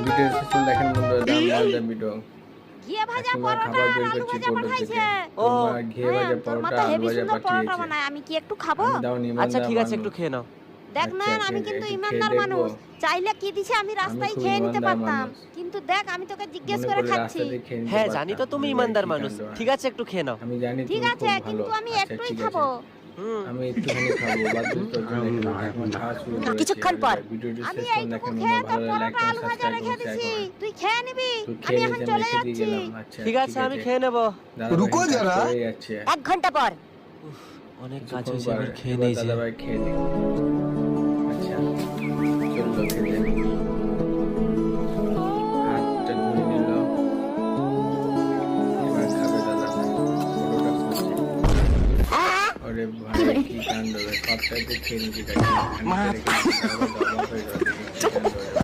Video শেষ দেখেন বন্ধুরা, দাম মজার ভিডিও। ঘিয়ে ভাজা তোমরা পরোটা খাবার আর বের আলু করছি ভাজা ফটো পাঠাইছে। থেকে। তোমরা ঘিয়ে ভাজা তোর পরোটা মাথা আলু হেভি ভাজা সুন্দর পরোটা পাঠিয়েছে। বানায়, আমি কি একটু খাবো? আমি দাও নিমন্ত্রণ আচ্ছা ঠিক আছে, মানুষ। একটু খেয়ে নাও। দেখ না আচ্ছা, আমি ঠিক কিন্তু আছে, একটু ইমানদার খেয়ে মানুষ, দেখবো। চাইলে কি দিছে আমি রাস্তায় খুব খেয়ে নিতে ইমানদার পারতাম, মানুষ। কিন্তু দেখ আমি তোকে জিজ্ঞেস মনে করে করলে খাচ্ছি। রাস্তা দিয়ে খেয়ে নিতে হ্যাঁ জানি তো পারতাম। তুমি ভাই, ইমানদার কি মানুষ, কাণ্ড হয়। ঠিক আছে একটু খেয়ে নাও। আমি জানি ঠিক তুমি আছে, খুব ভালো। কিন্তু আমি আচ্ছা, একটুই ঠিক আছে। খাবো। হুম। আমি একটুখানি খাবো, বাদ দিন তোর জন্য একটু এখন খাওয়া শুরু করেছি। কিছুক্ষণ পর। ভিডিওটি আমি শেষ করে এইটুকু দেখেন খেয়ে বন্ধুরা, তোর ভালো লাগলে পরোটা লাইক আলু করুন, ভাজা সাবস্ক্রাইব রেখে করুন, শেয়ার দিছি, করুন। তুই খেয়ে নিবি। তুই আমি খেয়ে এখন নিস, আমি চলে রেখে দিয়ে যাচ্ছি। গেলাম। আচ্ছা, ঠিক আছে আমি খেয়ে নেব। দাদা রুকো ভাই, কাজ যারা। করে যাচ্ছে। 1 ঘন্টা পর। অনেক কাজ কিছুক্ষণ হয়েছে, পর এবার খেয়ে এবার নিয়েছি। দাদা ভাই খেয়ে নিই। আচ্ছা, চললো খেতে। হাতটা ধুয়ে নিল। এবার খাবে দাদা ভাই। পরোটা খুঁজছে। ওরে ভাই, কি কাণ্ড রে, সবটাই তো খেয়ে নিচ্ছি, দেখি। আমি তো রেখে দিচ্ছি, তারপর তো অবাক হয়ে গেল।